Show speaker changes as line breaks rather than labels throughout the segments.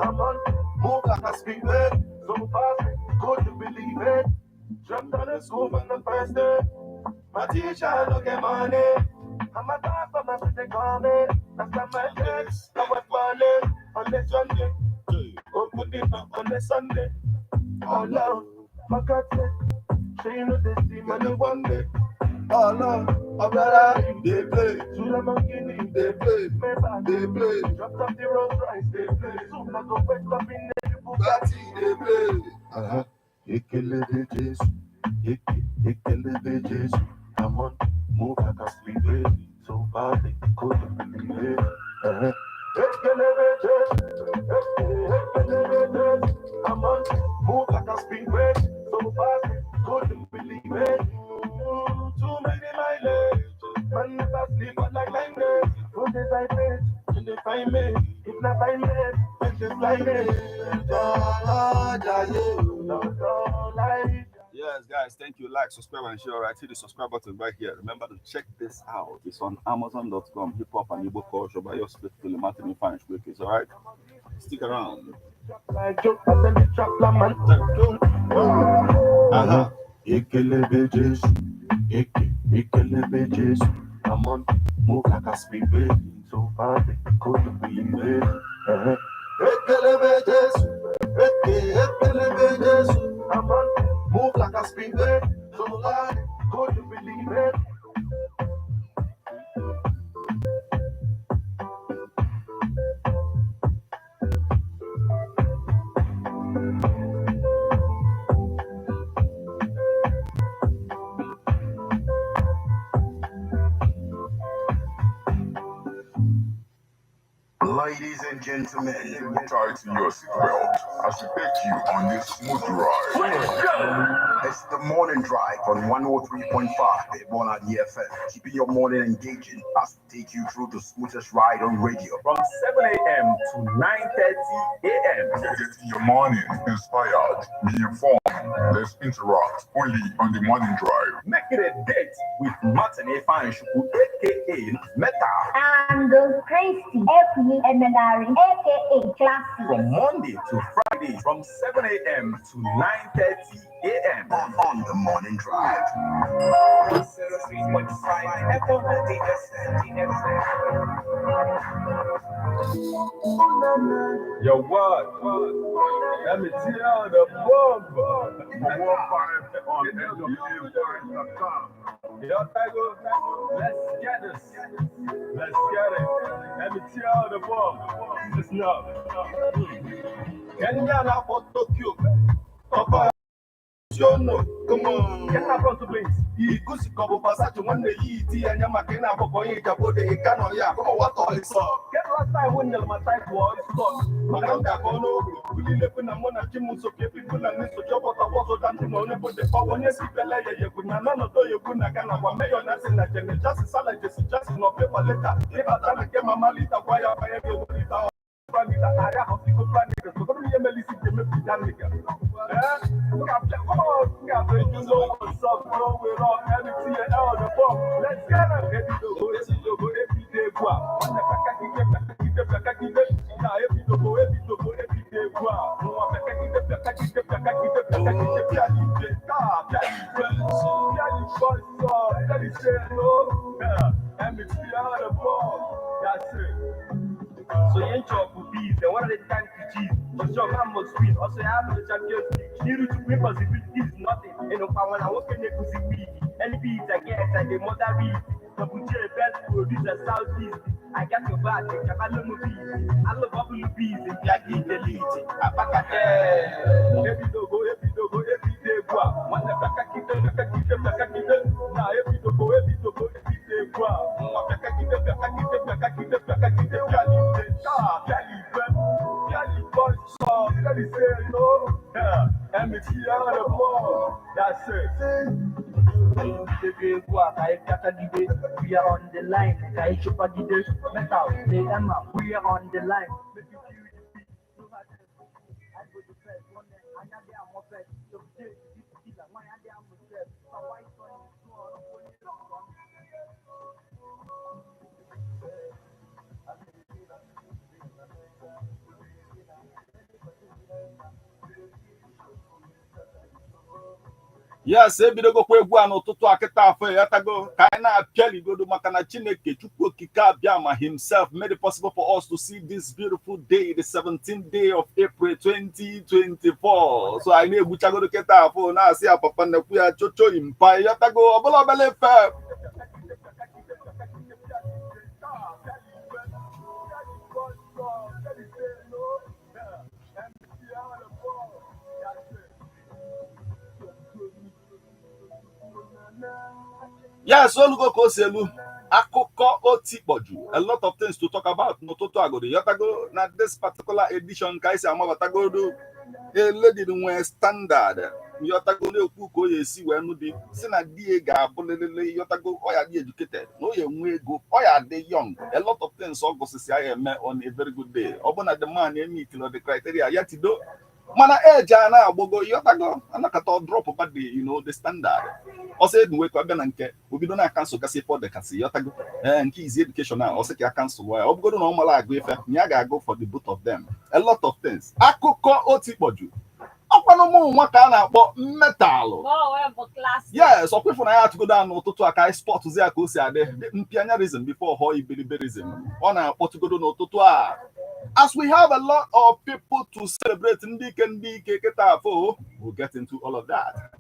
I'm on move like a speedway. So fast, could you believe it? Jumped on the school on the first day. My teacher look at money. I'm a top of my city garment. After my legs, I was balling on the Sunday. Oh, put it up on the Sunday. Oh, love, my God said, she know this team and one day. Oh, love, I'm not they play. Sula Mankini, they play. Meba, they play. Dropped up the Rolls Royce, they play. Soon I go wake up in the Bugatti, they play. Ikele bitches, ikele bitches. I'm on move like a speedway. So far they couldn't believe it. Ikele bitches, ikele bitches. I'm on move like a speedway. So far they couldn't believe it. Too many mileage. Man never sleep but like 9 days. Don't they find me? Don't they find me? If not find me, then they fly me. Yes, guys, thank you. Like, subscribe, and share. Right, see the subscribe button right here. Remember to check this out. It's on Amazon.com. Hip hop and Igbo culture by yours faithfully, Martin Fine Speakers. All right, stick around. Ikele bitches, ikele bitches. I'm on move like a speedway. So far they couldn't believe it. Ikele bitches, ikele bitches. I'm on move like a speedway. So far they couldn't believe it.
Ladies and gentlemen, tighten your seatbelt as we take you on this smooth ride. It's the morning drive on 103.5 Ebola DFM, keeping your morning engaging as we take you through the smoothest ride on radio from 7 a.m. to 9:30 a.m. Getting your morning inspired, be informed. Let's interact only on the morning drive. Make it a date with Martin Efanshuku, aka Meta,
and Christy, aka Emenari, aka Classy.
From Monday to Friday, from 7 a.m. to 9:30 a.m. on the morning drive. 103.5 Yo, what? Let me tell the bomb. Yo, Tiger, let's get this. Let's get it. Let me tell the bomb. Listen up. Kenya for Tokyo. Come on, get up front, please. Ikusi kobo pasaje one day iti anya makena boko yin jabo de ikano ya come what all is up. Get last time when my type was stop. Maganga kono kuli lepu na mona chimu so ke people and so job what was that no ne put the power ne si pele ye kuna no do ye kuna kana kwa mayor na sin na jene just sala just no paper letter. If I tell ke mama lita kwa ya pa ye go lita. Area hospital planning, so come here, Melissa, give me the nigga. You know what's up, bro? We're all having TNL the bomb. Let's get it. Every day, go out. That's it. So you ain't chop for bees, then what are the time to cheese? Just your man must win. Also, you have the Champions League. You to win possibility is nothing. You know, when I work in the pussy week, any beats I get, I get mother beat. Double J best producer Southeast. I got your back, I got no bees. I love bubble bees, and Jackie delete. I pack a hair. Every dogo, every day, go. One the back, I keep them. Now every dogo, every day, go. I keep them. That's it. We are on the line. We are on the line.
Yes, ebidogokwa egwu a n'ụtụtụ a kịta afọ ya tago ka anyị na-apịaligodo maka na Chineke Chukwu Okike Abịama himself made it possible for us to see this beautiful day, the 17th day of April 2024. So anyị na-egbuchagodo kịta afọ na-asị ya papa nnekwu ya chochoyi mpa ya tago ọbụla obele efe. Yes, Olugo Koselu, Akoko Otikboju. A lot of things to talk about. No Toto Agodi. Yotago, na this particular edition, Kaisi Amabatagodo, a lady in standard. Yotago no Kuko, you see where no be. Sina Diega, Bolele, Yotago, Oya the educated. No, you go, Oya the young. A lot of things all go see I met on a very good day. Obona the man, you meet the criteria. Yet do. Mana jana bogo yotago anakato drop about the the standard. Also we kwa bena nke obi do na cancel kasi for the kasi yotago nke easy education now also can cancel why obigo do normal agbo ife nya ga go for the both of them. A lot of things. Akụkọ otikpoju. Ọkwano mu nwa ka na-akpọ metal. Yes, okwefu na ya to go down n'ụtụtụ aka sport zi aka o si ade mpianyarism before ho iberiberism. Ọ na-akpọ to go do n'ụtụtụ a. As we have a lot of people to celebrate, we'll get into all of that.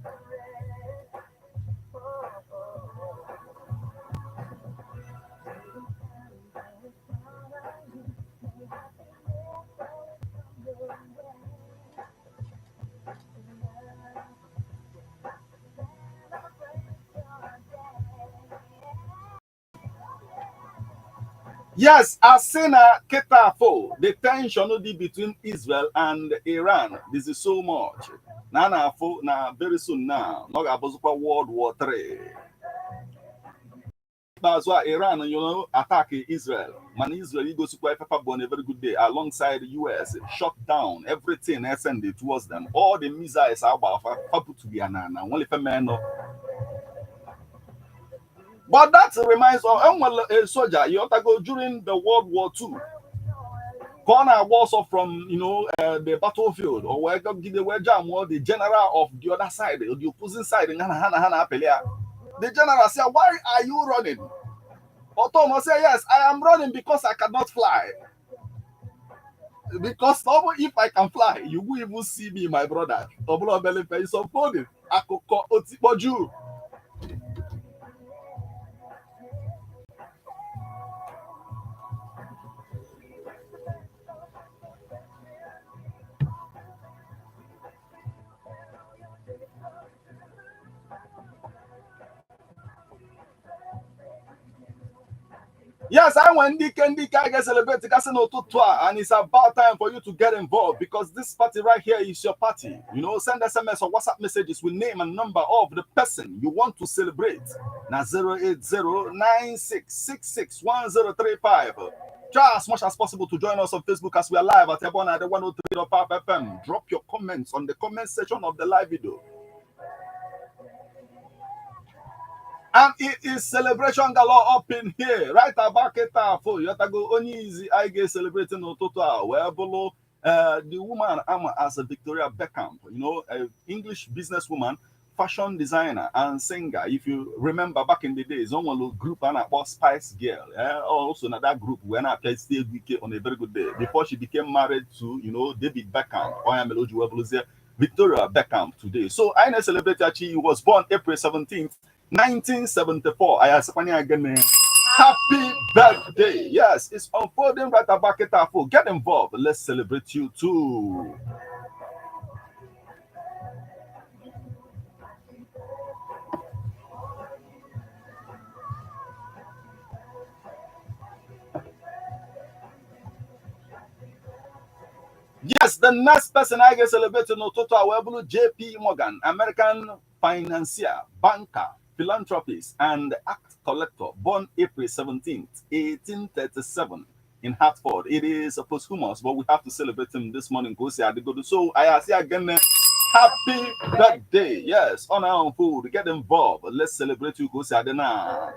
Yes, Asena Ketafo, the tension between Israel and Iran. This is so much. Now very soon now, not about World War III. That's why Iran, attack Israel. Man, Israel goes to quite on a very good day alongside the US, shut down everything and send it towards them. All the missiles are about to be an only for men. But that reminds of a soldier, you have to go during the World War II. Corner was off from the battlefield, or where the general of the other side, the opposing side, the general said, "Why are you running?" Otomo said, "Yes, I am running because I cannot fly. Because if I can fly, you will even see me, my brother." Akụkọ otikpoju. Yes, I want Ndika get celebrate and it's about time for you to get involved because this party right here is your party. Send SMS or WhatsApp messages with name and number of the person you want to celebrate. Now 08096661035. Try as much as possible to join us on Facebook as we are live at Ebona at 103.5 FM. Drop your comments on the comment section of the live video. And it is celebration galore up in here. Right about it for you to go only easy. I get celebrating no total. Where below the woman I'm as a Victoria Beckham, an English businesswoman, fashion designer, and singer. If you remember back in the days, on one group and about Spice Girl. Also in that group when I played Steve Wiki on a very good day. Before she became married to David Beckham. Victoria Beckham today. So I celebrate that she was born April 17th. 1974. I ask again. Happy birthday. Yes, it's unfolding right about it. Get involved. Let's celebrate you too. Yes, the next person I get celebrated no total JP Morgan, American financier, banker, philanthropist, and act collector, born April 17th, 1837 in Hartford. It is a posthumous, but we have to celebrate him this morning. So I say again, happy birthday. Yes, on our own food. Get involved. Let's celebrate you. Go see now.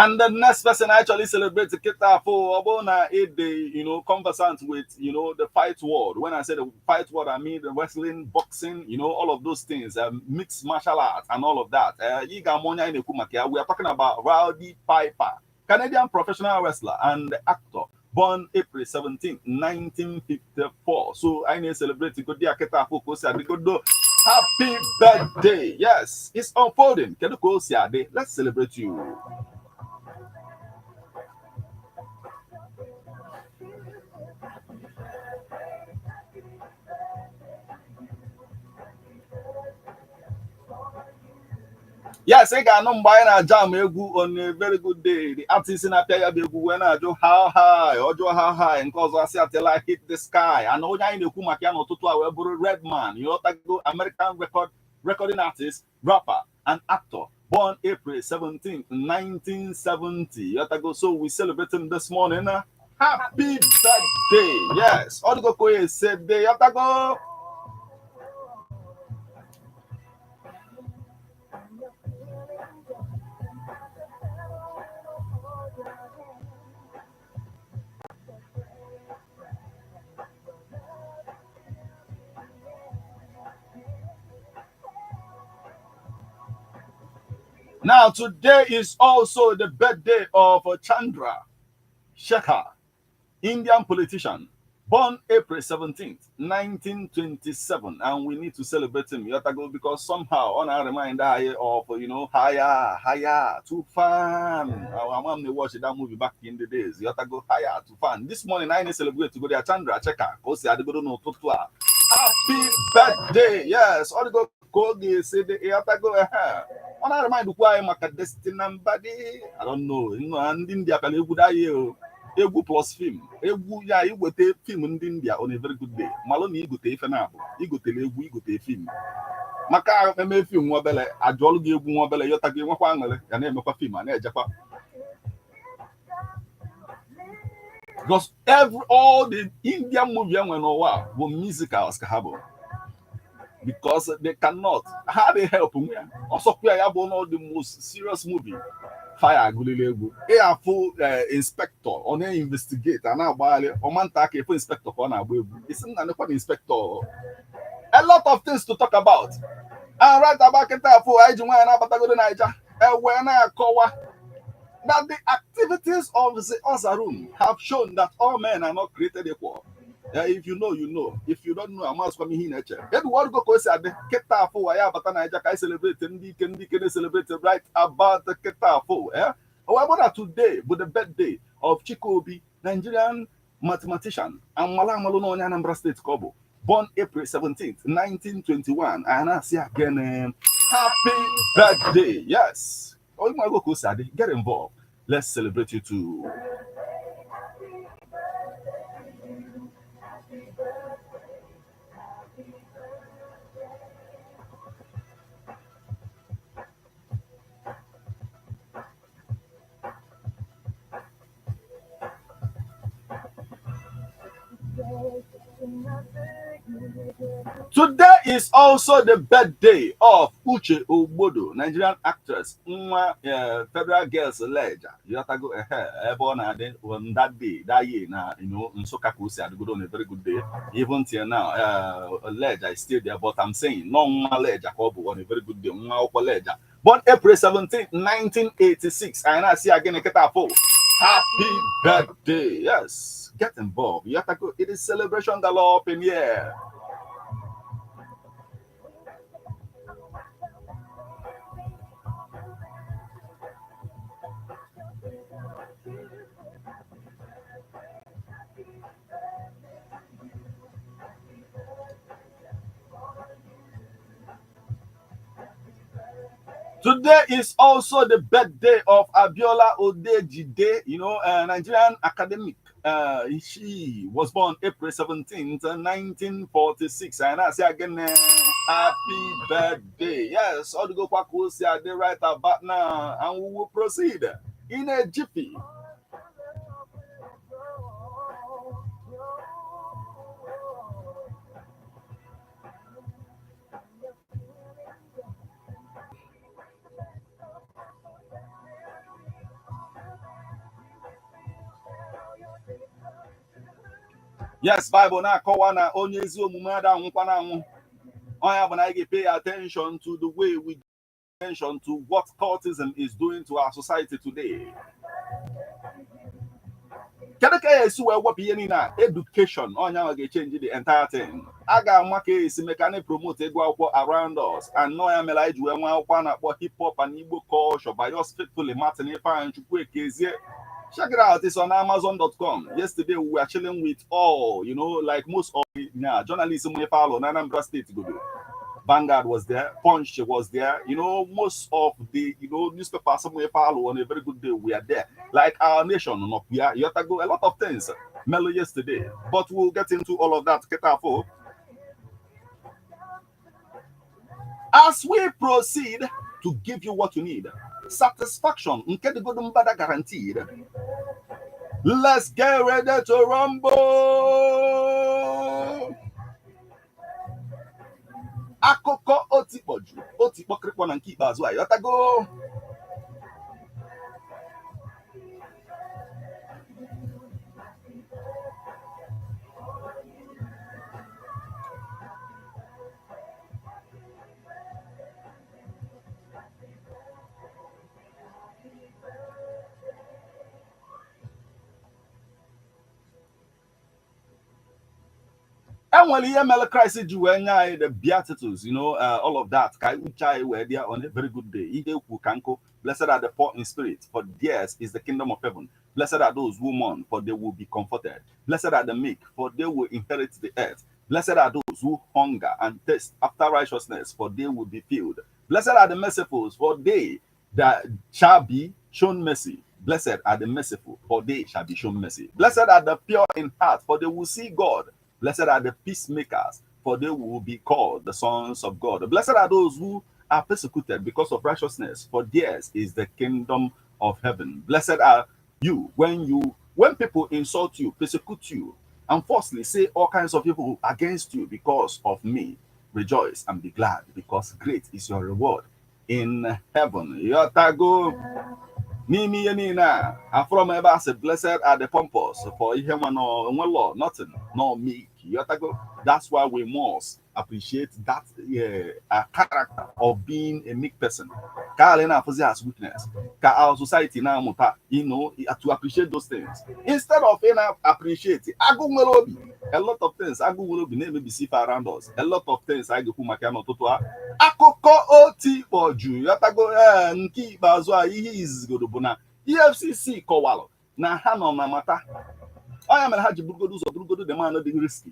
And the next person actually celebrates Kita for Obona a conversant with the fight world. When I say the fight world, I mean the wrestling, boxing, all of those things, mixed martial arts and all of that. We are talking about Rowdy Piper, Canadian professional wrestler and actor, born April 17, 1954. So I need to celebrate Godia Kita for Happy birthday. Yes, it's unfolding. Let's celebrate you. Yes, I got no buy na jam egwu on a very good day. The artist in a player beggu when I do how high or do how high and cause I see until I hit the sky. I know I in the Kumakiano to Red Man, go American recording artist, rapper, and actor. Born April 17, 1970. Yotago, so we celebrating this morning. Happy birthday. Yes. Odigo Koye said day. Yotago. Now, today is also the birthday of Chandra Shekhar, Indian politician, born April 17th, 1927. And we need to celebrate him, Yotago, because somehow on our reminder of, higher, too fun. Our mom, they watched that movie back in the days, Yotago, higher, too fun. This morning, I need to celebrate to go there, Chandra Shekhar, because I don't know, happy birthday. Yes, all the go Kogi say the Yotago, on our mind, why Maka Destiny Badi? I don't know, and India can live with egwu plus film egwu ya igote film ndị India on a very good day malụ na igote ife na abụ igotere egwu igote film maka eme film nwa obele ajụọlụ gị egwu nwa obele yọta gị nwekwa aṅụrị ya na-emekwa film a na-ejekwa because all the Indian movie enwe n'ụwa bụ musicals ka ha bụ because they cannot how they help nwe also ya bụ one of the most serious movie fire agụlile egwu inspector ọ na-investigate a na-agbagharị ọmanta aka efe inspector ka ọ na-agba egwu isi nna nekwa inspector a lot of things to talk about and right about kịta afọ anyị ji nwaanyị na-abatagodo Naija wee na-akọwa that the activities of the Oza Room have shown that all men are not created equal. If you know, you know. If you don't know, I'm asking me in nature. Everyone go say the Ketafo, I have a Naija I celebrate and can celebrate right about the Ketafo. However, today with the birthday of Chikobi, Nigerian mathematician and Malam Maluno Anambra State Kobo, born April 17th, 1921. And I say again, happy birthday. Yes. Oh, you might go Sadi, get involved. Let's celebrate you too. Today is also the birthday of Uche Ogbodo, Nigerian actress, Federal Girls Ledger. You have to go on that day, that year, Nsoka Kusi had to go on a very good day. Even till now, Ledger is still there, but I'm saying, no Ledger on a very good day, Ledger. Born April 17th, 1986, and I see again a Ketafo. Happy birthday. Yes, get involved. You have to go. It is celebration galore up in here. Today is also the birthday of Abiola Odejide, Nigerian academic. She was born April 17th, 1946. And I say again, happy birthday. Yes, all the go back will say they right about now, and we will proceed in a jiffy. Yes, Bible na akọwa na onye ezi omume ada anwụkwa na anwụ. Onye bụ na anyị ga-pay attention to the way we pay attention to what cultism is doing to our society today. Kedu ka esi wee wepụ ihe niile a? Education onye ahụ ga-echange the entire thing. A ga-ama ka esi mee ka anyị promote ego akwụkwọ around us, and no ya mere anyị ji wee nwe akwụkwọ a na-akpọ hip hop and Igbo culture by yours faithfully Martin Ifeanyi Chukwuekezie. Check it out, it's on Amazon.com. Yesterday we were chilling with all, you know, like most of journalism we follow in Anambra State. Vanguard was there, Punch was there, you know, most of the, you know, newspapers we follow on a very good day, we are there. Like Our Nation, Yotago, a lot of things. Mellow yesterday. But we'll get into all of that. As we proceed to give you what you need, satisfaction, guaranteed. Let's get ready to rumble. Akụkọ otikpọkịrịkpọ na nke ikpeazụ a yotago. Enwere ihe mere Christ ji wee nye anyị the Beatitudes, you know, all of that. Ka uche anyị wee dị on a very good day. Ihe ekwu ka nkụ, blessed are the poor in spirit, for theirs is the kingdom of heaven. Blessed are those who mourn, for they will be comforted. Blessed are the meek, for they will inherit the earth. Blessed are those who hunger and thirst after righteousness, for they will be filled. Blessed are the merciful, for they that shall be shown mercy. Blessed are the merciful, for they shall be shown mercy. Blessed are the pure in heart, for they will see God. Blessed are the peacemakers, for they will be called the sons of God. Blessed are those who are persecuted because of righteousness, for theirs is the kingdom of heaven. Blessed are you when people insult you, persecute you, and falsely say all kinds of evil against you because of me. Rejoice and be glad, because great is your reward in heaven. Yotago. Nimi yenina, from ebe say blessed are the pompous, for ihe no law, nothing, no meek. That's why we must appreciate that character of being a meek person. Karlena has weakness. Our society now, you know, to appreciate those things instead of appreciate a lot of things. I will be maybe see around us. A lot of things I go makano totoa. Akoko oti poju. Yotago nki bazwa is godobuna. EFCC kowalo na hano na mata. I am a Haji Bugodu, the man of the risky.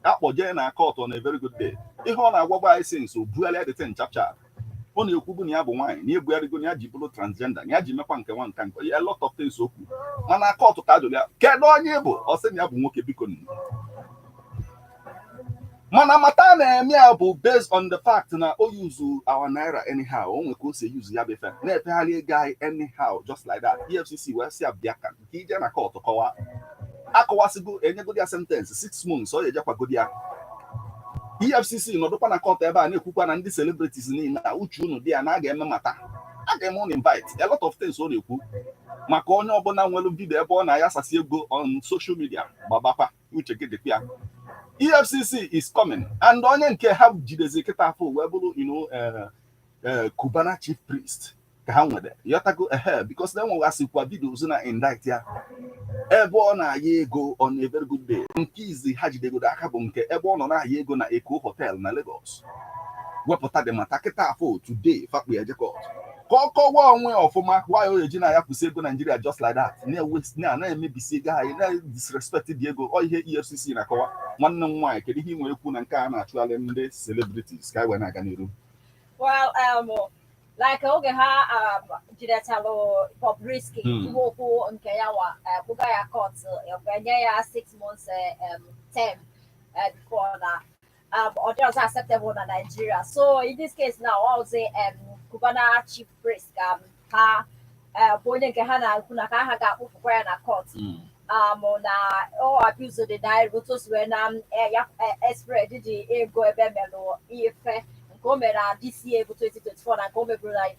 Apple Jane caught on a very good day. The honor what I sing so dually at the 10 chapter. Only Kubuni wine, near Guerigunia Jibulo transgender, Yaji Mapanka one can a lot of things so. And I caught to Kadulia, Cadon Yebo, or send Yabumoke Bicon. Manamatana miabu based on the fact na use our naira anyhow. Only could say use Yabefa. Nepali guy anyhow, just like that. EFCC will see a Biakan. He then a call to Kawa. Akowasigo enye go dia sentence 6 months so eje kwago dia EFCC no do kwa na court ebe a na-ekwukwa na ndị celebrities ni na uchu unu dia na aga eme mata aga eme on invite a lot of things o na-ekwu maka onye ọbụla nwere video ebe ọ na ya sasi ego on social media gbabakwa uche gị ya EFCC is coming and onye nke ha jidezi kịta afọ wee bụrụ you know Cubana chief priest ka ha nwere yotago because then we asikwa videos na indict ya ebe ọ na-aya ego on a very good day. Nke izi ha jidego aka bụ nke ebe ọ nọ na-aya ego na Eko Hotel na Lagos. Wepụta dị mata kịta afọ today fakpu ya jekọt. Ka ọ kọwa onwe ọfụma why o eji na ya kwụsị ego Nigeria just like that. Na-emebisi ego anyị na-disrespect dị ego ọ ihe EFCC na-akọwa. Nwanne m nwaanyị kedu ihe ị nwere ikwu na nke a na-achụgharị ndị celebrities ka anyị wee na-aga n'iru?
Well, like oge ha jiretalo Bobrisky who nke yawa buga ya court yenye ya 6 months term before that or just acceptable in Nigeria. So in this case now I would say Cubana chief priest ha bonye nke ha na kuna ka ha ga akpụpụkwa ya na court na o abuse the diary rotos when spread the ego ebe melo ife Gomera this year 2024 and Gomera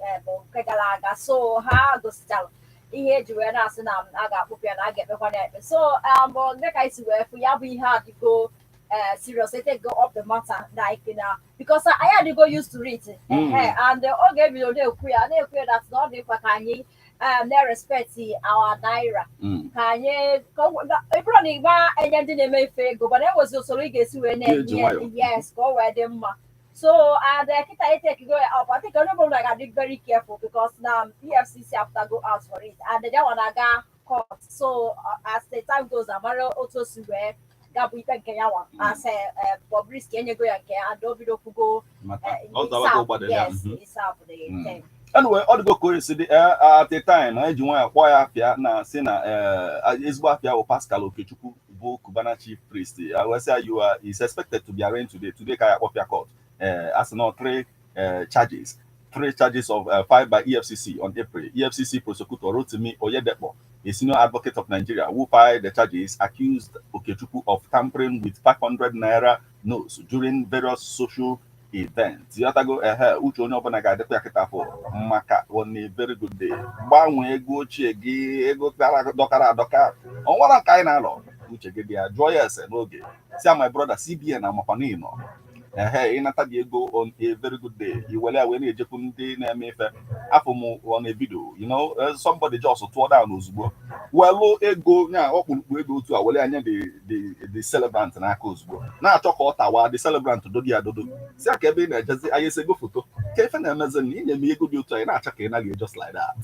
Kegalaga. So how goes it? ihe eji wee na-asị na a ga-akpụpụ ya na a ga-ekpekwa na ekpe. So dịka isi wee fụ ya bụ ihe adịgo serious, they take go up the matter like because I had to go used to it and oge ebido na-ekwu ya that na ọ dị mkpa ka anyị na-respect our naira ka anyị ịbụrụ na ịgba enye ndị na-eme ife ego mana enwezi usoro ị ga-esi wee na-enye yes ka o wee dị mma. So and kita take go up. I think everybody like I be very careful because now EFCC have to go out for it and they want to go court. So as the time goes, Amaro also swear Gabu Ipen Kenyawa as Bobrisky and go and Dovido go yes, it's up the thing.
Anyway, all the go coincidence at the time, I do want to acquire na Sina Isbafia or Pascal Okechukwu, Kubana chief priest. I will say you are is expected to be arraigned today. Today, Kaya Opia Court. As now three charges of filed by EFCC on April. EFCC prosecutor Rotimi Oyedepo, a senior advocate of Nigeria, who filed the charges, accused Okechukwu of tampering with 500 naira notes during various social events. Yatago uche onye ọbụla ga-adịkwa ya kịta for maka on a very good day. Gbanwee ego ochie gị, ego dọkara adọka. Ọnwara nke anyị na-alọ uche gị dị ya jụọ ya ese n'oge. See my brother CBN amakwana ịnọ. Ịnata gị ego on a very good day. Iwele wee na-ejekwu ndị na-eme ife afọ m on a video, you know, somebody just tụọ down ozugbo welu ego nya ọkpụrụkpụ ego otu a wele anya the celebrant n'aka ozugbo na-achọ ka ọ tawa the celebrant dodi adodo si aka ebe ị na-ejezi anya esego foto ka ife na-emezi na inye m ego dị otu a ị na-acha ka ị naghị just like that.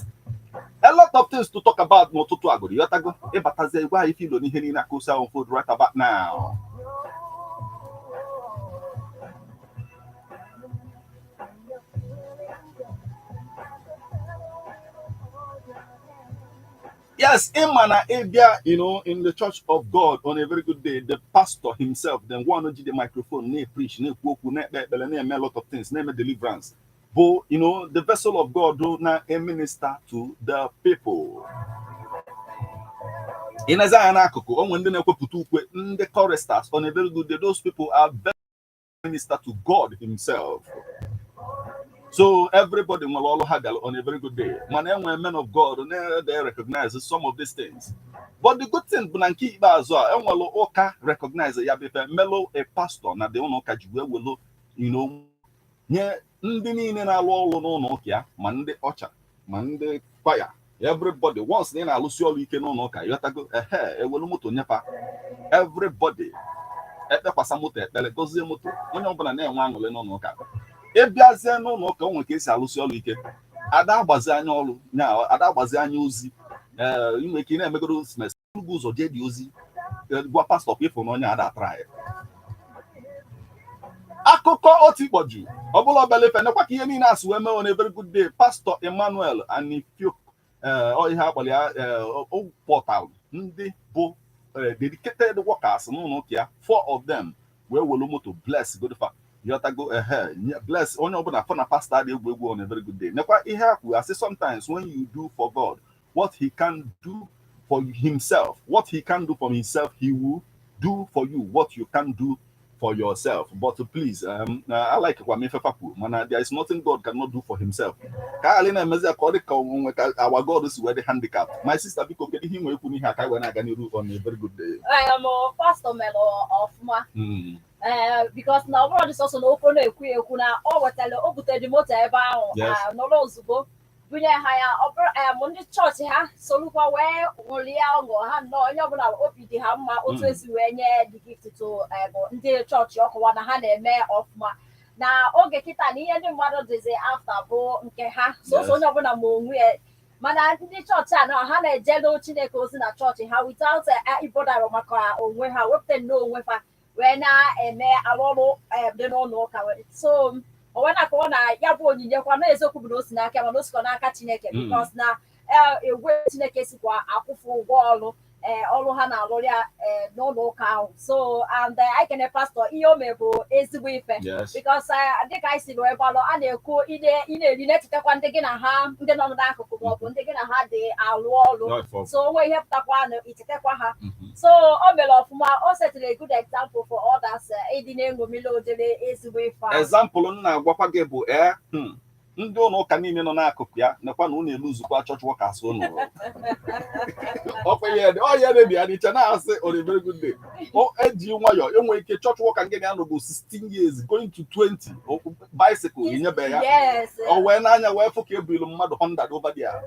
A lot of things to talk about n'ụtụtụ agụrụ yotago ịbatazie igwe anyị filo n'ihe niile aka osi ahụ food right about now. Yes, Imana Abia, you know, in the Church of God on a very good day, the pastor himself, then one of the microphone, ne preach, ne poku, ne a lot of things, name a deliverance. But, you know, the vessel of God do not a minister to the people. In Azayana Koko, when the choristers on a very good day, those people are very minister to God himself. So everybody will all have on a very good day. When men of God, they recognize some of these things. But the good thing, Bunanki Baza, and will Oka recognize a mellow a pastor, not the ono Kajue will, you know, yeah, Ndini in our law no Nokia, Monday Ocha, Monday Fire. Everybody once then I lose your weekend on Oka, you have to go ahead, a Wolomoto Nepa. Everybody at the Pasamote, Telegozimoto, when you're going to name one no Oka. Ebiazie n'ụlọ ụka onwe ka esi alụsị ọrụ ike ada agbazi anya ọrụ nya ada agbazi anya ozi inwe ike na-emegoro semester ụzọ jee dị ozi gwa pastọ ịfụ na onye ada try akụkọ otu ikpọju ọbụla obelefe nekwa ka ihe niile asị wee mee on a very good day. Pastor Emmanuel Anifio ihe akpọrọ ya portal ndị bụ dedicated workers n'ụlọ ụka ya 4 of them wee welu moto bless good fa you have to go ahead. Bless only open a pastor on a very good day. I say sometimes when you do for God what he can do for himself, what he can do for himself, he will do for you what you can do for yourself. But please, I like Kwame, there is nothing God cannot do for himself. Our God is where the handicap. My sister, because him on a very good day.
I am a pastor mellow of ma. Because now one is also open a queer kuna or tell the motor about no lozubo. We hire on the church here, so look away only or hand no yabana opi the hammer also is when the gift to the church one hand a mayor of ma. Now okay kita ni and mother they say after bo nke ha so yabana mo we mana the church na ha na jello chineke in a church how without a brother or maka or we have what no we when I am a lot of the no so when I go on a yabo in your corner is a couple of snack and those gonna catch because now a way in a case of a wall all Hana Loria no cow. So and I can a pastor Iomebo is the weapon because I think I see where Palo and they go in a next one taking a ham, then on the back of the taking a hard day wall. So we have that one, it's a so Obelo of my also a good example for others. Aiding Milo is the way. Example on Wapagebo
ndị ụlọ ụka niile nọ n'akụkụ ya nakwa na unu eluzukwa church workers unu ọya dị ya n'iche na-asị on a very good day eji nwayọ enwere ike church worker nke na-anọgo 16 years going to 20 bicycle enyebe ya o wee n'anya wee fụ ka ebuilu mmadụ 100 over there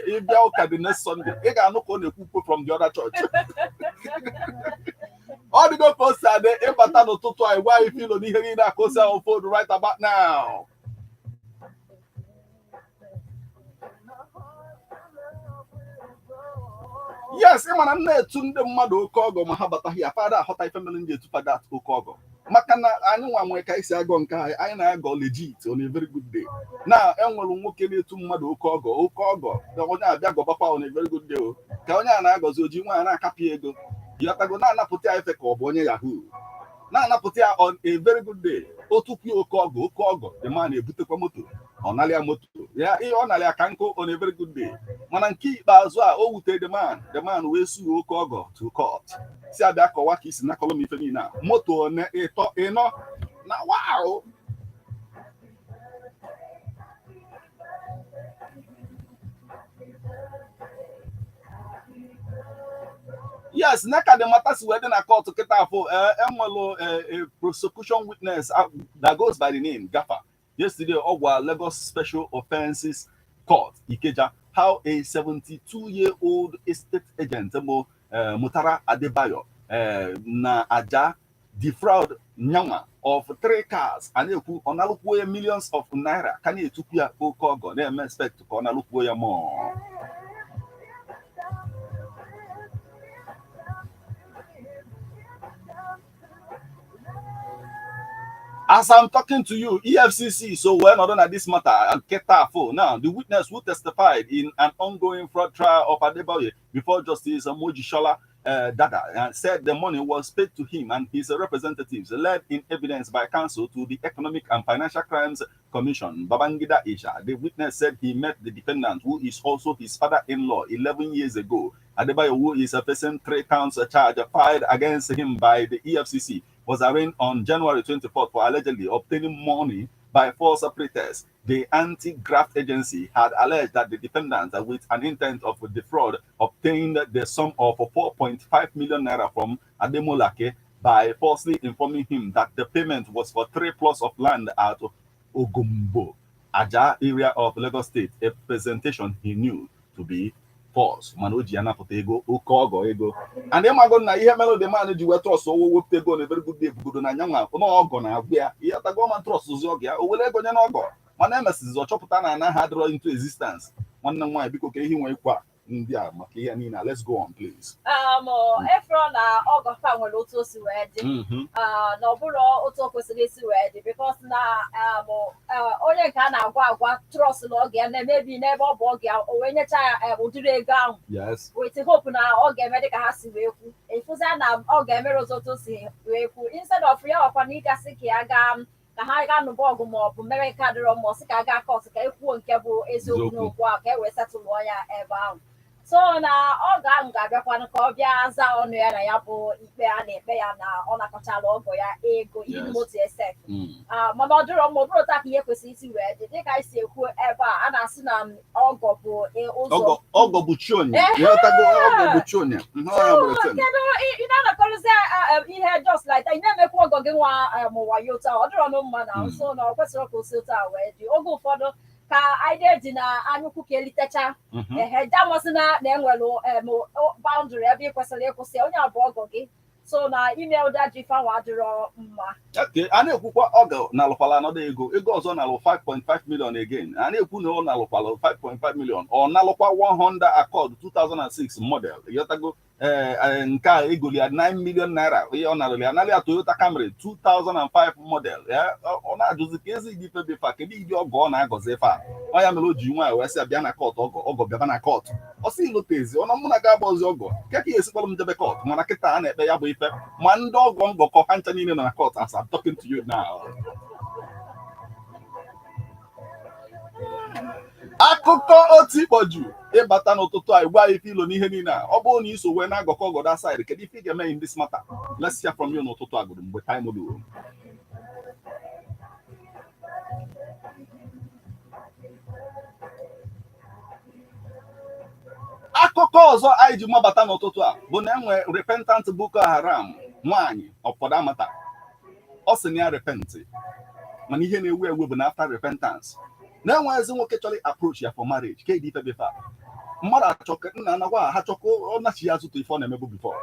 ịbịa ụka the next Sunday ị ga-anụ ka ọ na-ekwu from the other church ọ dịgo ka o si adị ịbata n'ụtụtụ anyị gwa anyị filo n'ihe niile a ka o si unfold right about now. Yes, ị mana na-etu ndị mmadụ oke ọgọ ma ha bataghị ya fada aghọta ife mere ndị etupa dat oke ọgọ maka na anyị nwa nwee ka isi agọ nke anyị na-agọ legit on a very good day na enwere nwoke na-etu mmadụ oke ọgọ onye abịa gọbakwa on a very good day ka onye a na-agọzi oji nwaanyị na-akapị ego yọtago na-anapụta ya ife ka ọ bụ onye yahoo na-anapụta ya on a very good day otupu oke ọgọ the man ebutekwa moto ọ nalịa moto ya ihe ọ nalịa ka nkụ on a very good day mana nke ikpeazụ a o wute the man wee suo oke ọgọ to court si abịa kọwa ka isi nakọlọ m ife niile a moto ịnọ na wow. Yes, neka the matters were in a court to get for a prosecution witness that goes by the name Gaffa. Yesterday, our Lagos Special Offences Court, Ikeja, how a 72-year-old estate agent, Mutara Adebayo, na Aja, defraud Nyama of 3 cars and you on millions of naira. Can you took your Okogo? They expect to on a more. As I'm talking to you, EFCC, so we're not on this matter, and Ketafo. Now, the witness who testified in an ongoing fraud trial of Adebayo before Justice Mojisola Dada said the money was paid to him and his representatives, led in evidence by counsel to the Economic and Financial Crimes Commission, Babangida Isha. The witness said he met the defendant, who is also his father-in-law, 11 years ago. Adebayo, who is facing 3 counts charge filed against him by the EFCC, was arraigned on January 24th for allegedly obtaining money by false pretext. The anti-graft agency had alleged that the defendant, with an intent of defraud, obtained the sum of 4.5 million naira from Ademolake by falsely informing him that the payment was for 3 plots of land at Ogumbo, Aja area of Lagos State, a presentation he knew to be false. Manoji anapụta ego oke ọgọ ego and ịmago na ihe mere the man ji wee trọst owo wepụta ego na very good day bugodo na nyanwa n'ọgọ na-agwụ ya ihe tago man trọst ozi ọgọ ya o were ego nye n'ọgọ mana emesizi ọ chọpụta na anaghị adịrọ into existence. Nwanne m nwaanyị biko ka ihe nwee kwa ndị a maka ihe niile. Let's go on please.
Efro na ọgọ fa nwere otu o si wee dị na ọ bụrụ otu o kwesịrị isi wee dị because na onye nke a na-agwa trọst na oge ya na-emebi n'ebe ọ bụ oge ya o wee nyecha ya ụdịrị ego ahụ with hope na ọ ga-eme dị ka ha si wee kwu efuza na ọ ga-emere ụzọ otu o si wee kwu instead of ya ọkwa na ịgasị ka ya gaa ka ha ga-anụba ọgụ ma ọ bụ mere ka dịrọ mmụọ sị ka a ga kọt ka ekwuo nke bụ eziokwu n'okwu ahụ ka e wee setụlụọ ya ebe ahụ. So na ọ ga-abịakwanụ ka ọ bịa za ọnụ ya na ya bụ ikpe a na-ekpe ya na ọ nakọchala ọgọ ya ego ihe moto esef mana ọ dịrọ mma ọ bụrụ taa ka ihe kwesịrị isi wee dị dịka anyị si ekwu ebe a na-asị na ọgọ bụ ụzọ
ọgọ bụ chi onye ọgọ bụ chi onye
kedu ị na-anakọrịzi ihe just like that ị na-emekwa ọgọ gị nwa wayo taa ọ dịrọ nụ mma na nso na ọ kwesịrị ka o si taa wee dị oge ụfọdụ ka anyị dị na anyụkwu ka elitecha damasị na enwere boundary ebe ị kwesịrị ịkwụsị onye abụọ ọgọ gị so na ime ụda ji fanwa adịrọ mma.
A na-ekwukwa ọgọ na-alụkwala anọdụ ego ọzọ na-alụ 5.5 million again. A na-ekwu na ọ na-alụkwala 5.5 million ọ na-alụkwa 100 Accord 2006 model yotago nke a egoli ya 9 million naira ihe ọ narụli ya narị Toyota Camry 2005 model ọ na-ajụzi ka ezi gị febefa kedu ịdị ọgọ ọ na-agọzi efe a ọ ya mere o ji nwaanyị wee sị bịa na kọt ọgọ bịaba na kọt ọ sị ilotezi ọnọ mụ na ga-agba ozi ọgọ ke ka esikpọrọ m jebe kọt mana kịta a na-ekpe ya bụ ife ma ndị ọgọ ngọkọ ha ncha niile nọ na kọt as I'm talking to you now. Akụkọ otu ikpoju ịbata n'ụtụtụ a gwa ife ilo n'ihe niile a ọ bụrụ na iso wee na-agọkọ ọgọdọ side kedu ife ị ga-eme in this matter? Let's hear from you n'ụtụtụ a gụrụ mgbe time olu. akụkọ ọzọ anyị ji mabata n'ụtụtụ a bụ na enwe repentant Boko Haram nwaanyị ọfọdụ amata ọ sị na ya repenti mana ihe na-ewu ewu bụ na after repentance na enwe ezi nwoke chọrọ approach ya for marriage ka ife befe mmadụ achọka nna anagwa ha chọkọ ọ nachi ya zụta ife ọ na-emebu before.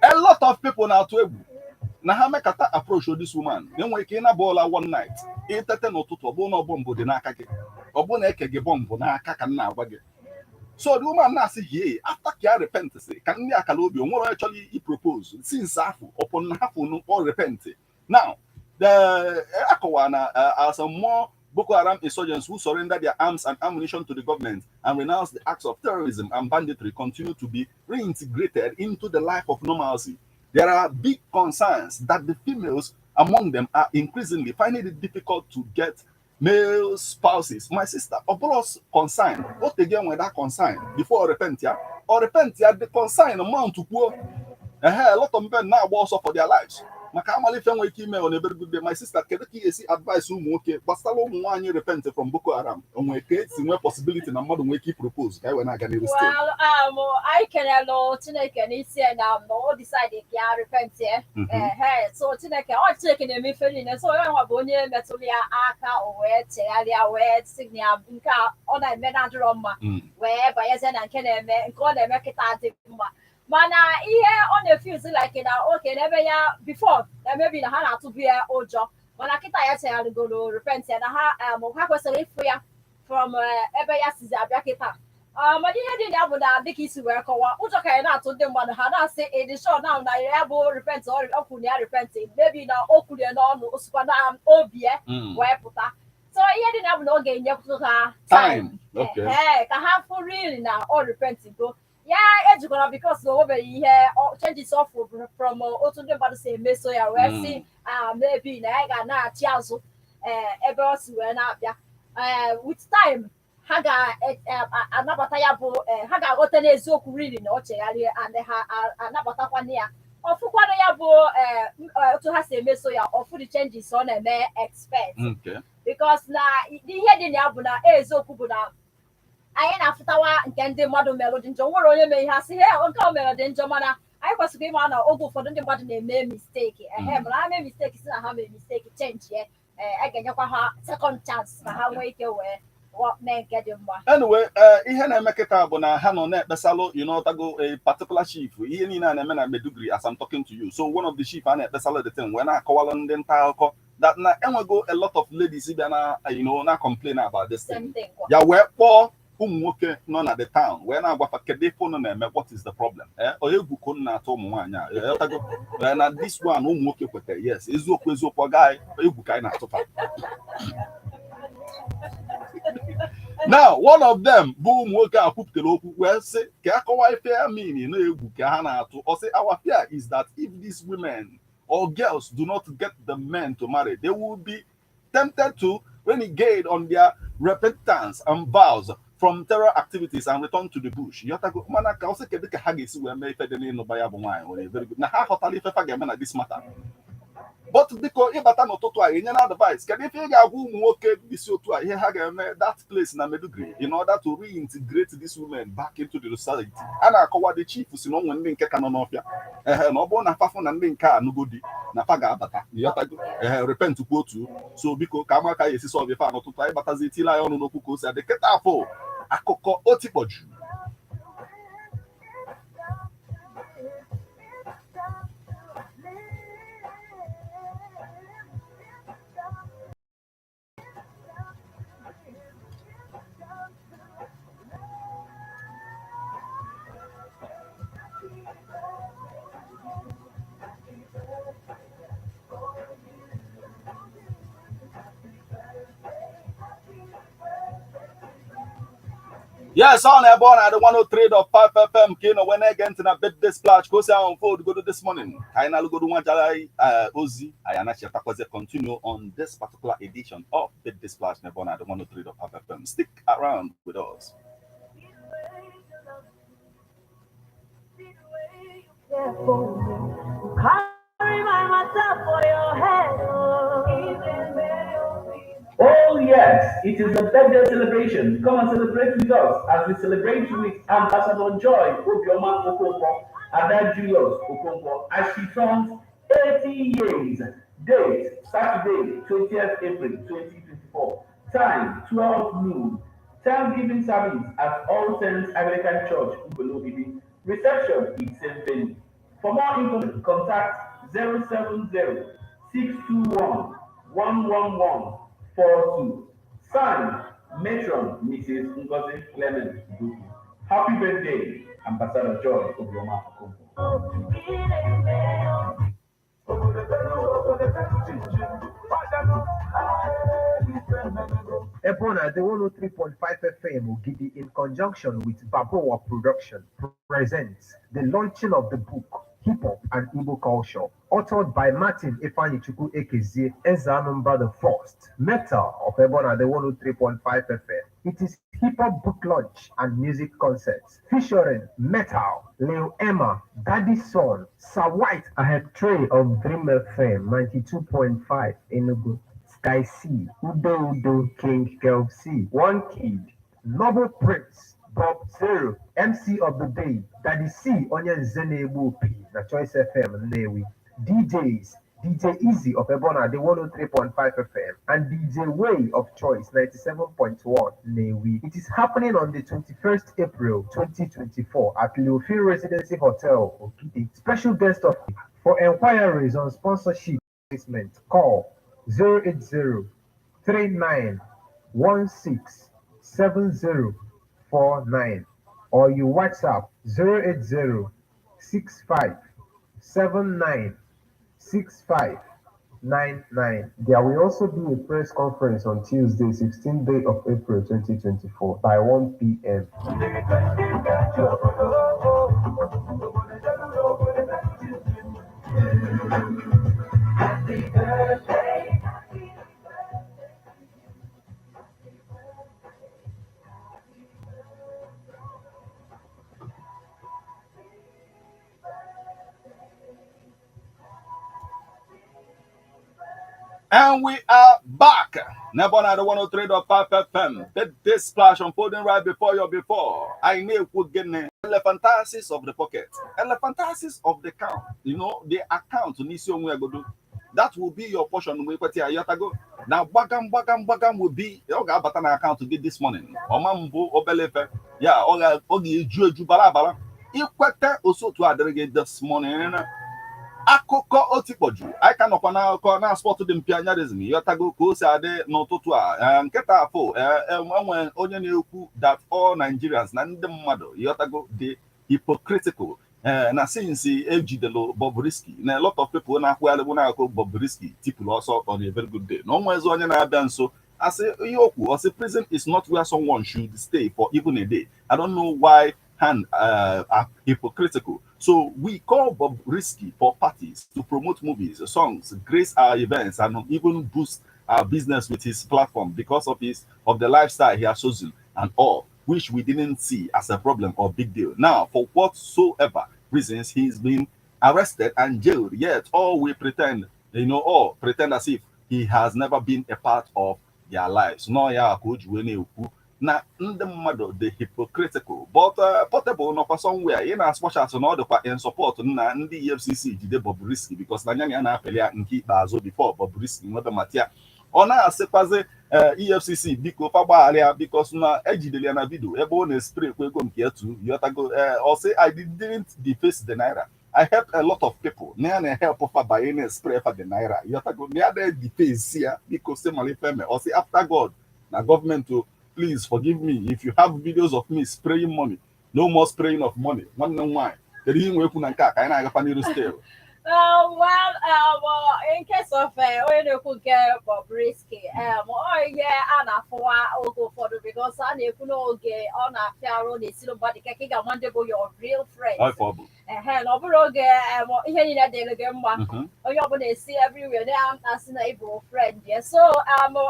A lot of people na-atụ egwu na ha mekata approach this woman enwe ike ịnabụọla one night ịtete n'ụtụtụ ọ bụ na ọbọmbụ dị n'aka gị ọ bụ na eke gị bọmbụ n'aka ka nna agwa gị. So the woman na-asị hie after ka ya repent sị ka ndị akala obi o nwere onye chọrọ i-propose since afọ ọpụ na hapụ n'ụkpọ repent. Now the akọwa na some more Boko Haram insurgents who surrender their arms and ammunition to the government and renounce the acts of terrorism and banditry continue to be reintegrated into the life of normalcy. There are big concerns that the females among them are increasingly finding it difficult to get male spouses. My sister, Opolos concern. What again with that concern before repentia? Or repentia, the concern amount to poor. A lot of men now also for their lives. My very good day. My sister, can you see advice? Okay, but still, one repent from Boko Haram. On my case, no possibility. Na modern way keep propose. Well,
I can allow Tineke and see now. No, decided to repent here. So Tineke, all taking a mifin, and so I have only Metolia Aka or where Tealia, where Signia, Inca, on a menadroma, where by Yazen and Kenne, God, and make it Mana here on the few like it okay, never before there may be the Hana to be a old job. When I get to go to repent and I was a free from Ebayas Abakita. My dear didn't have that Dickies work or what okay not to them, but Hana say it is short now. I will repent or Okunia repenting. Maybe now Okunia no Spanam Obia, where put that. So I didn't have no gain to her time. Okay. Hey, I have for really now all repenting go. Yeah, it's gonna because over here changes off from also the body say meso ya we see maybe na ga na chiazo ebe o si we na abia with time ha ga anabata ya bụ ha ga agote na eziokwu really na o chegharị and ha anabatakwa na ya ofukwana ya bụ otu ha si meso ya ofu the changes on na expect because na ihe dị na ya bụ na eziokwu bụ na anyị na-afụtawa nke ndị mmadụ mere dị njọ nwere onye mee ihe asị he nke o mere dị njọ mana anyị kwesịrị ịma na oge ụfọdụ ndị mmadụ na-eme mistake mana ha mee mistake si na ha mee mistake change ye a ga-enyekwa ha second chance na ha nwee ike wee mee nke dị mma.
Anyway, ihe na-emekịta bụ na ha nọ na-ekpesalụ tago a particular chief ihe niile a na-eme na Meduguri as I'm talking to you. So one of the chief a na-ekpesalụ the thing wee na-akọwalụ ndị nta akụkọ that na enwego a lot of ladies bịa na na complain about this thing ya wee kpọọ ụmụ nwoke nọ na the town wee na-agwafa kedu ife unu na-eme what is the problem onye egwu ka unu na-atụ ụmụ nwaanyị a na this one ụmụ nwoke kwetara yes eziokwu ọ gaghị egwu ka anyị na-atụfa. Now one of them bụ ụmụ nwoke a kwupụtara okwu wee sị ka akọwa ife ya mean na egwu ka ha na-atụ ọ sị our fear is that if these women or girls do not get the men to marry they will be tempted to renegade on their repentance and vows from terror activities and return to the bush. Mana ka ose kedu ka ha ga-esi wee mee ife dị n'ịnụ ba ya bụ nwaanyị very good na ha ghọtara ife fa ga-eme na this matter. But biko ịbata n'ụtụtụ a enye na advice kedu ife ị ga-agwa ụmụ nwoke isi otu a ihe ha ga-eme that place na Meduguri in order to reintegrate these women back into the society. A na-akọwa the chief si na onwe ndị nke ka nọ n'ọfịa na ọ bụrụ na fafụ na ndị nke a nugodi na fa ga-abata repent kwuo otu so biko ka ama ka ya esi sọ ife a n'ụtụtụ anyị batazi etile anyị ọnụ n'okwu ka o si adị kịta afọ akụkọ otikpọju. Yes, on air born at the 103.5 FM. Kino when again to birthday splash. Go say on food. Go to this morning. I now go to one Jalai Ozi. I am actually continue on this particular edition of birthday splash. Born at the 103.5 FM. Stick around with us.
Carry my matter for your head. Oh yes. it is a birthday celebration. Come and celebrate with us as we celebrate with Ambassador Joy Obioma Okonkwo, Ada Julius Okonkwo, as she turns 80 years. Date, Saturday, 20th April 2024. Time, 12 noon. Thanksgiving service at All Saints Anglican Church, Ugolobibi. Reception is same venue. For more information, contact 070-621-11142. Signed, Matron Mrs. Ngozi Clement Duku. Happy birthday, Ambassador Joy Obioma Okonkwo.
Ebona, the 103.5 FM Ogidi, in conjunction with Baboa Production, presents the launching of the book Hip Hop and Igbo Culture, authored by Martin Ifanichuku Ekezie Ezanumba the First, Metal of Ebona, the 103.5 FM. It is hip hop book launch and music concerts featuring Metal, Leo Emma, Daddy Son, Sir White, ahead tray of Dream FM 92.5 Enugu. Sky C, Udo Udo, King Kelp C, One Kid, Noble Prince, Bob Zero, MC of the Day, Daddy C, Onye Zene P, na Choice FM, Newi, DJs, DJ Easy of Ebona, the 103.5 FM, and DJ Way of Choice, 97.1, Newi. It is happening on the 21st April 2024 at Leofield Residency Hotel, Okidi. Special guest of for inquiries on sponsorship placement, call 080-3916-7049 or you WhatsApp 080-6579-6599. There will also be a press conference on Tuesday, 16th day of April 2024 by 1 p.m.
And we are back. Nebona the 103.5 FM. This splash unfolding right before you before. I know we get elephantasis of the pocket. Elephantasis of the count. You know, the account that will be your portion. Now bagam will be your batana account to get this morning. Omambo obelefe. Yeah, ogi juju balabala. Ikwete also to aggregate this morning. Akụkọ otikpoju anyị ka nọkwa n'akụkọ na spọt dị mpianyarizm yọtago ka o si adị n'ụtụtụ a nkịta afọ enwe onye na-ekwu that all Nigerians na ndị mmadụ yọtago dị hypocritical na since ejidelo Bobrisky na a lot of people na-akwụgharịbụ na-akụ Bobrisky tipụrụ ọsọ on a very good day na onwezi onye na-abịa nso asị ihe okwu ọsị prison is not where someone should stay for even a day. I don't know why and are hypocritical. So we call Bobrisky for parties to promote movies, songs, grace our events, and even boost our business with his platform because of the lifestyle he has chosen and all, which we didn't see as a problem or big deal. Now, for whatsoever reasons, he's been arrested and jailed. Yet all we pretend, all pretend as if he has never been a part of their lives. No, yeah, na ndị mmadụ dị hypocritical but portable nọkwa somewhere ị na-asụkpọchasị na ọ dịkwa in support na ndị EFCC jide Bobrisky because na ya na-apeli ya nke ikpeazụ before Bobrisky nwebe matia ọ na-asịkwazi EFCC biko fagbagharịa because na ejidere ya na vidio ebe ọ na-espray kwa ego nke etu yotago ọ sị I didn't deface the naira. I helped a lot of people na ya help for buying spray for the naira yotago na ya deface ya because malifeme ọ sị after God na government to please forgive me if you have videos of me spraying money. No more spraying of money. One and why. The reason we put still.
Well, in case of when you could get Bobrisky, go for the because I know get on a fair road is nobody can your real friend. And overall, here in a daily game, you're going to see everywhere now as an able friend. Yes, so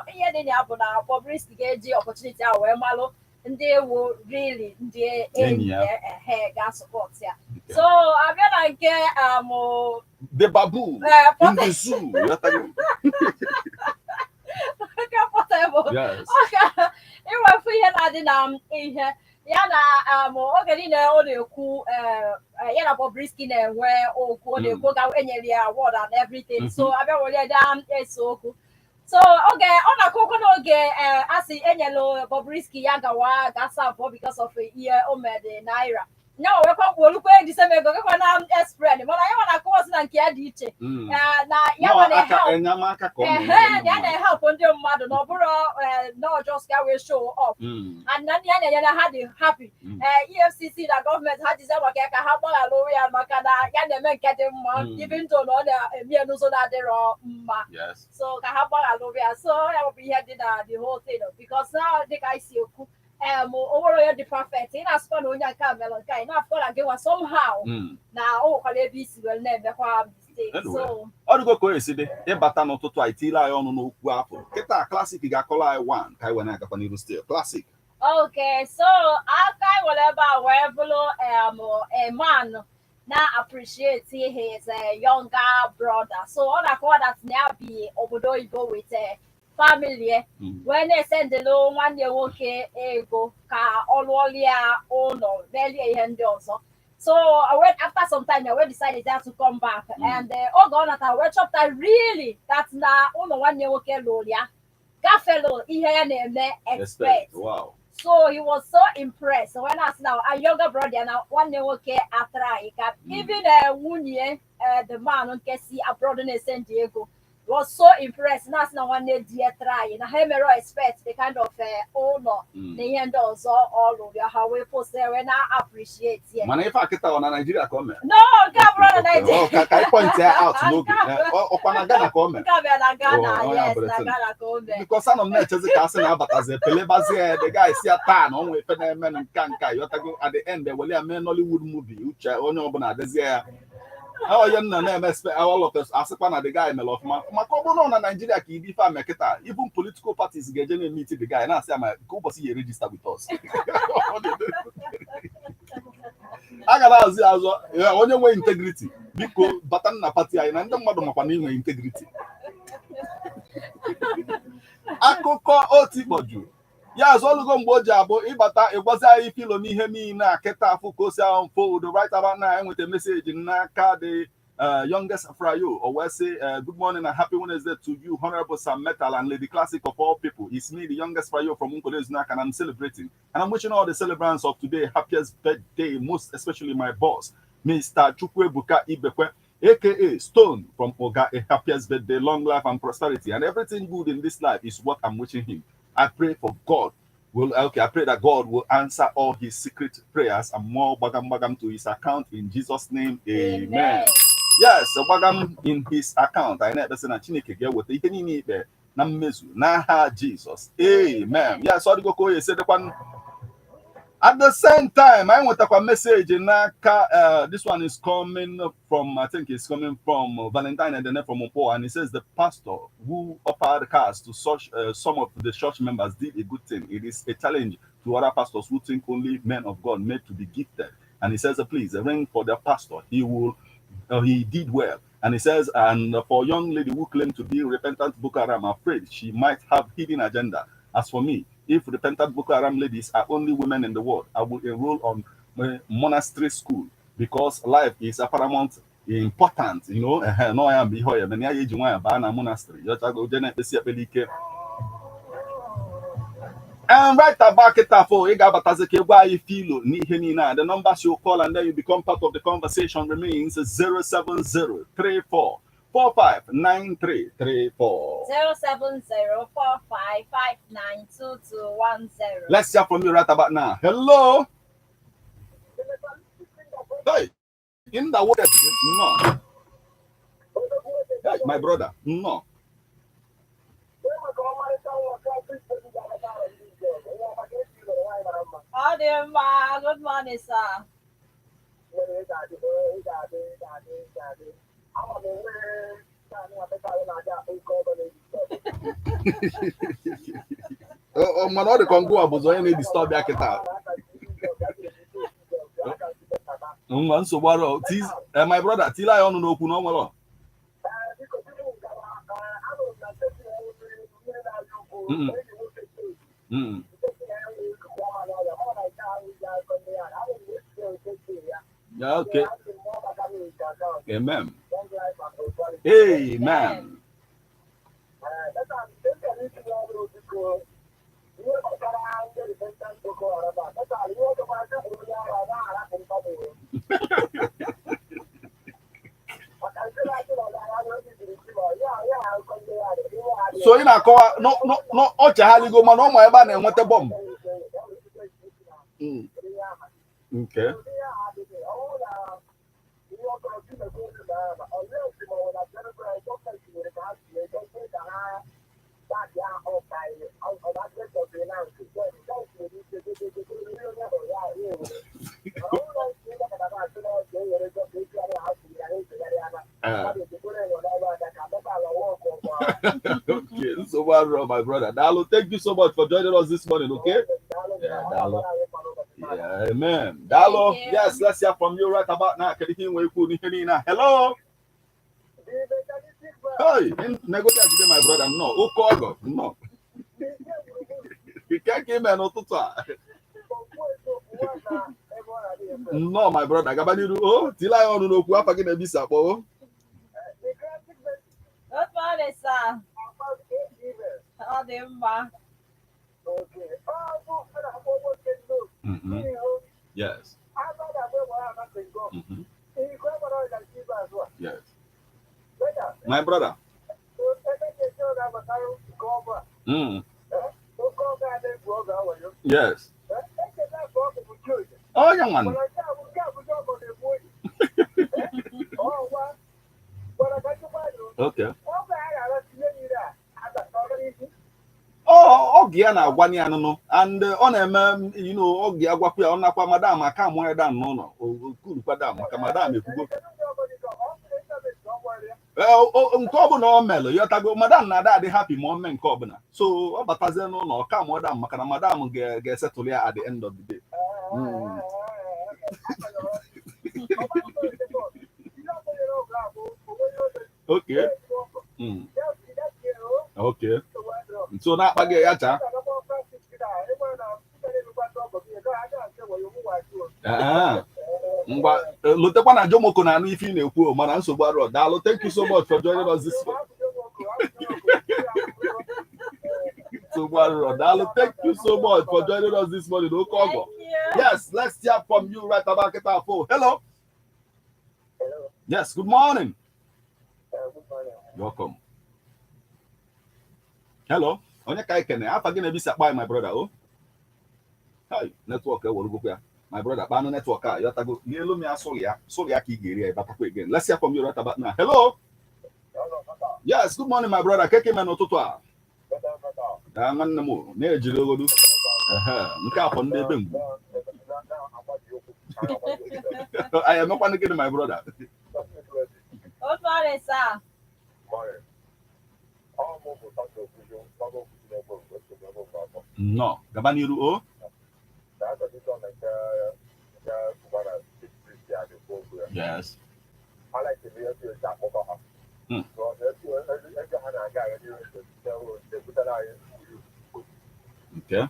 here in Abuna, Bobrisky get the opportunity where Malo. And they will really gas support here. So I'm gonna get
the baboon in the zoo.
comfortable.
Yes.
Okay. Iwe fu ihe na dị na ihe ya na oge niile ọ na-ekwu ya na Bobrisky na-enwe okwu ọ na-ekwu ga enyere ya award and everything. So abịa were da eso okwu. So oge ọ na-akụkọ n'oge asị enyelu Bobrisky ya gawa gasa for because of ihe o mere naira. Nya wekwa olukwe disemego gekwa na spread mana ya na akụwa na nke ya dị iche. Na ya na help
enyamaka ka
ya na help ndị mmadụ na ọ bụrụ no just ga we show off. And na ya na ha dị happy. EFCC na government ha dize maka ka ha gbaghalụ ya maka na ya na-eme nke dị mma even though na ọ na-eme n'ụzọ na-adịrọ mma. So ka ha gbaghalụ ya so ya bụ ihe dị na the whole thing because now dịka isi okwu over the prophet in as far on your camera, kind of give us somehow. Now, ABC will never have mistake. So,
all go coincident, a button to try till I on no apple. Get a classic Gacola one, Kaiwana Capaniru still classic.
Okay, so I whatever a man now appreciate his younger brother. So, all I call that now be Obodo go with family when they send the low 1 year okay ego ka oluolia ono very end also. So I went after some time I decided to come back and oh god that I went up that really that's na ono 1 year okay lolia gafelo ihe na expect.
Wow.
So he was so impressed. So when I said now a younger brother now 1 year okay after I even Wunye the man on Kesi abroad in San Diego was so impressed. Now one day try and I expect the kind of owner the end also all over how we post there when I appreciate it.
Man, if I get on Nigeria comment.
No, come Nigeria.
Oh, can I point out look? Or Panagana comment.
Yes, Nagana comment.
Because some of them just casting but as a Pelebazi, the guy see a tan on with men and Kanka. You at the end there will be a Nollywood movie, which I only open at this year. Oh, you know, all of us as a fan of the guy, my love, my on Nigeria, even political parties get meeting the guy, and I say, my go see register with us. I got as only way integrity because Batana party, and the mother of integrity. Akoko oti boju. Yeah, so look on Bojabo, Ibata, it was a feel me, Hemina, Keta, Fukosa, unfold right about now with a message in Naka, the youngest Frayo, or we'll say, good morning and happy Wednesday to you, Honorable Sam Metal and Lady Classic of all people. It's me, the youngest Frayo from Unkole's Nak, and I'm celebrating. And I'm wishing all the celebrants of today happiest birthday, most especially my boss, Mr. Chukwe Buka Ibekwe, aka Stone from Oga, a happiest birthday, long life and prosperity. And everything good in this life is what I'm wishing him. I pray for God. I pray that God will answer all his secret prayers and more bagam to his account in Jesus' name. Amen. Yes, bagam in his account. I never seen a chineke get with the need there. Namezu, Naha Jesus. Amen. Yeah, sorry, go said the one. At the same time, I want a message in Naka. This one is coming from, I think it's coming from Valentine and then from Mpo, and it says the pastor who offered the cars to such some of the church members did a good thing. It is a challenge to other pastors who think only men of God made to be gifted. And he says, please ring for the pastor. He did well. And he says, and for a young lady who claimed to be repentant Boko Haram, I'm afraid she might have hidden agenda. As for me, if repentant Boko Haram ladies are only women in the world, I will enroll on monastery school because life is a paramount important. You know, no, I am behind. Many age one bana monastery. And right back it up for the number you call and then you become part of the conversation remains 07034 459334
07045592210.
Let's hear from you right about now. Hello. Hey, in the word, no. Hey, my brother, no.
Good morning, sir.
Oh, man, all the Congo was only disturb back it out. So what? My brother, till I don't know who Yeah, okay. Amen. Amen. So ị na-akọwa no ọ chaghaligo mana ụmụ ebe a na-enweta bọmbụ. Okay. Okay, so well, my brother Dalo, thank you so much for joining us this morning. Okay, yeah, Dalo. Yeah, amen. Dalo, yes, let's hear from you right about now. Hello. Hey, negotiate my brother. No, Okogo, no. You can't give me an auto. No, my brother. Gabaniru, oh, till I don't know who I'm going to be. Oh.
Good morning, sir. Oh,
Yes. Yes. My brother. Yes. Oh, young man. Okay. Oh, Ogia na agwani anụnụ and ọ na-eme oge agwakwa ya ọ nakwa madam aka mụ ya dan n'ụlọ okurukwa dam maka madam ekwugo nke ọbụla ọ melụ yọtago madam na-ada adị happy ma ọ mee nke ọbụla so ọ batazie n'ụlọ ọka mụ dam maka na madam ga-esetụlụ ya at the end of the day. Okay. Okay. So na akpa gị ya cha. Ngwa lotekwa na Jomoko na anụ ife ị na-ekwu mana nsogbu arọ. Daalụ, thank you so much for joining us this morning. Daalụ, thank you so much for joining us this morning. Okogo. Yes, let's hear from you right about it. Hello. Hello. Yes, good morning.
Good morning.
Welcome. Hello. Onye ka ikene afa gị na-ebisi akpa my brother. Oh. Hi, network go ya. My brother, bano network ah, yotago yelo me asolia ka igeri e batakwa again. Let's hear from you right about now. Hello. Yes, good morning my brother. Keke me n'ụtụtụ a. Da nwanne m na-ejiri ogodu. Nke afọ ndị ebe mgbu. I am not going to get my brother.
Good morning, sir.
No, Gabaniru o. Yes. Okay.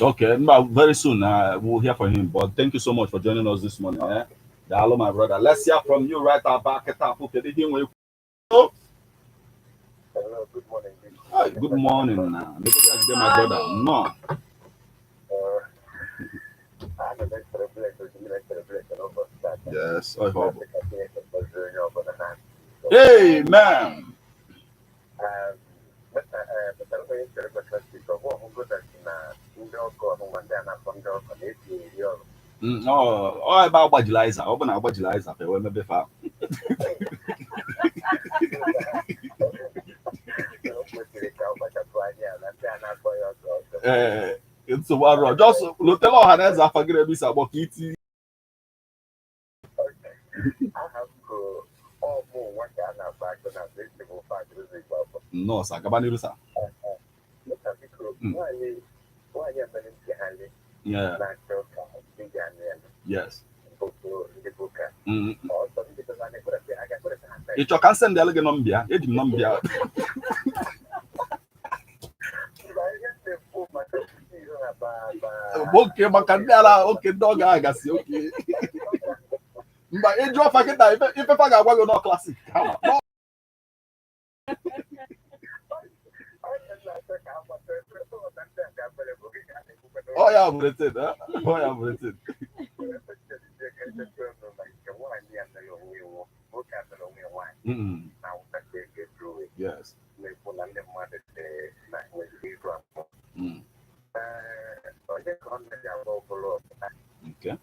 Okay, very soon we'll hear from him. But thank you so much for joining us this morning. Hello, my brother. Let's hear from you right back at Hello, good morning. Hi, good morning. My brother. No. Yes. Amen. Oh, about Bajiliza. Open our Bajiliza. They will maybe far. It's a war. Just Lutelo Hanez are forgetting this about Kitty. No, sir. Kabani, sir. Yeah. Yes. It's your consent delegate Numbia. It's Numbia. Okay, Macandela, okay, dog, I guess. Okay. But it drop a guitar. If I got one, no classic. Oh, yeah, I'm rated. Oh, yeah, I'm rated. Yes. Okay.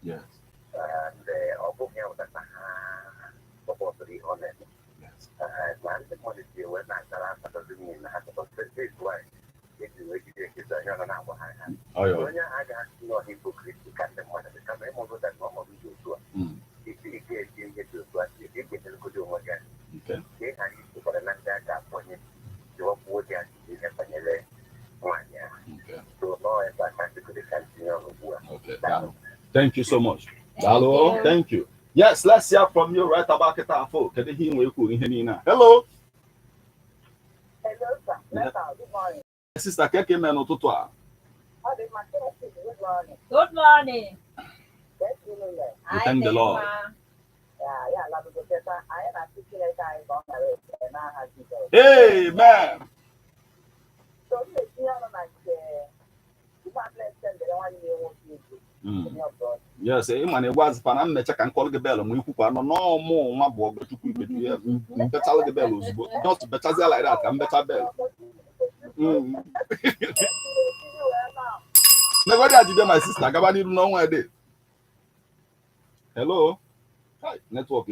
Yes. Oh, yeah. Okay. Thank you so much. Hello. Thank you. Yes, let's hear from you right about it. Hello.
Hello, sir. Good morning.
Sister Keke Meno Tutua.
Good morning.
We thank the Lord. Amen. Yes, man, it was Panam check and call the bell and we put no more my boy to put better the bell, not better like that, and better bell. Nobody had to my sister. I didn't know where I did. Hello. Hi, network.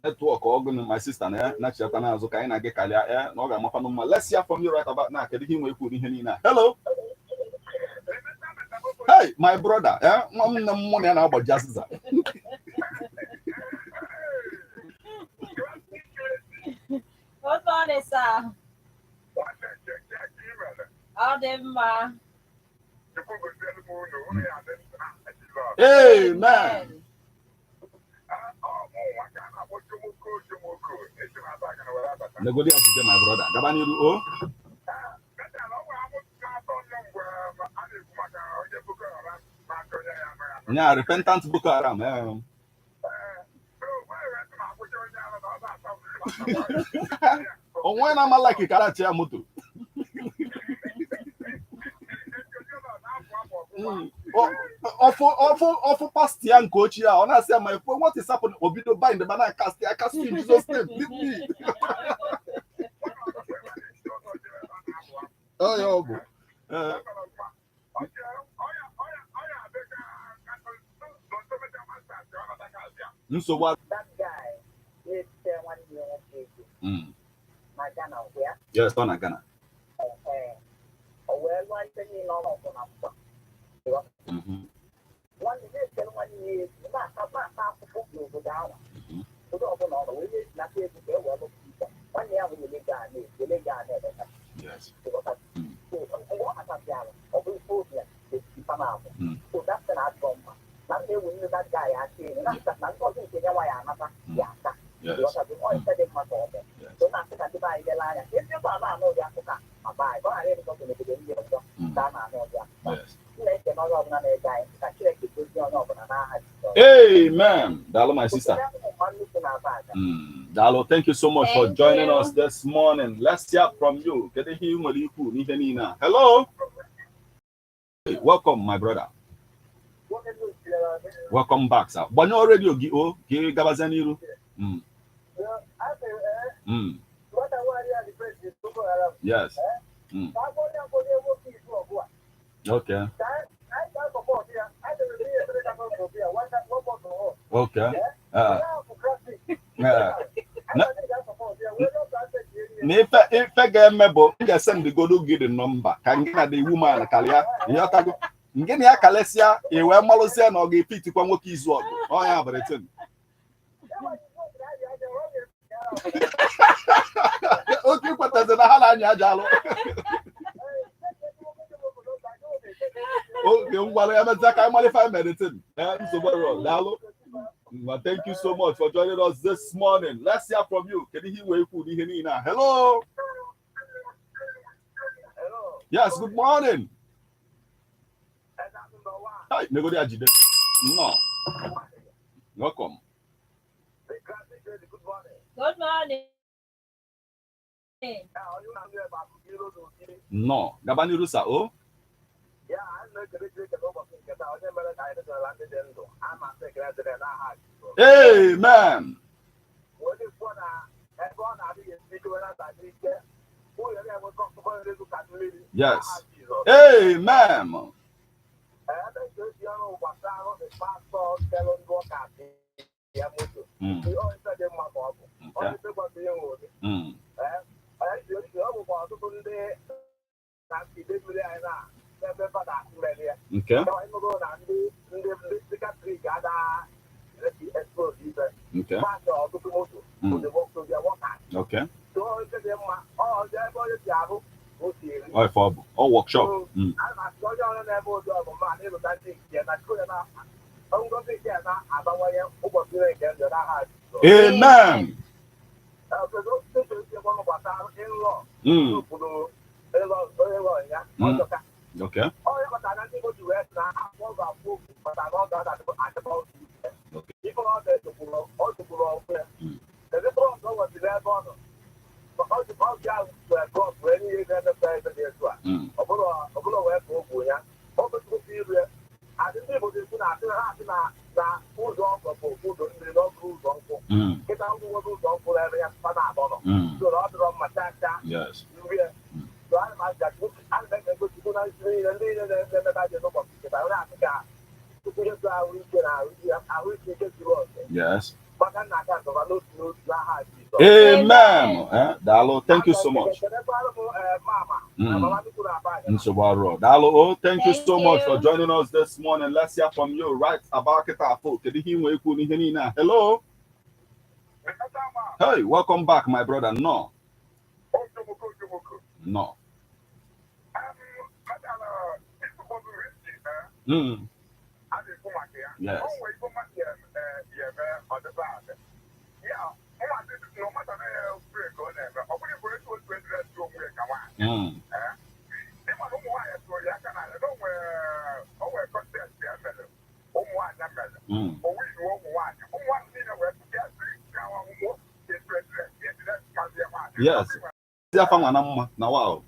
Network organ, my sister, Nacha Tanazo, Kaina Gekalia, Noga Mapanuma. Let's hear from you right about now. Can you put in here? Hello. Hey, my brother. Mom, no money and about justice.
Good morning, sir. Adema.
Amen. Nobody has to be my brother. Gabani, oh. Yeah, repentant Boko Haram. Oh, when I'm like a Karachi Amutu. Awful past young coach here. When I say my friend, what is happening? Obido buy in the banana cast. I cast you in Jesus' name. Leave me. Oh, yeah. So what?
That guy is 1 year old. My Ghana, where?
Yes, on Ghana.
Well, one thing you know, one year, 1 year, not go down. So don't know the way it's not here to go. 1 year, we live down here, we live down there.
Yes.
So that's an outcome. Not here when that guy actually, not talking to them. Why I'm not.
Yes.
So not to buy the line. If you know the Africa, I buy. But I didn't go to the beginning of the
Amen. That's my sister. Dalo, thank you so much for
Thank
joining
you.
us this morning. Let's hear from you. Hello. Hey, welcome, my brother. Welcome back, sir. But no radio, Gabazaniru. Yes. Okay. Okay. If I get member, I send the go to get the number. Can get the woman Kalia. Ngeni ya Kalesia, ewe malosia na oge fit kwa nwoke izu ogu. Oh ya Britain. Okay, kwata ze na hala anya ajalo. Okay, ngwalo ya mezaka I modify medicine. So Dalo. Well, thank you so much for joining us this morning. Let's hear from you. Hello. Yes, good morning. Hi, Negodi Ajide. No. Welcome.
Good morning.
No. Gabani Rusa, oh? Amen. Yes. Amen. Okay. Okay. Oh, workshop. Amen. Okay. Yes. Yes. Amen. Dalo, thank you so much. Dalo, oh, thank you so much for joining us this morning. Let's hear from you right about Ketafo. Hello. Hey, welcome back, my brother. No. No. Yes. Yes. Now, wow.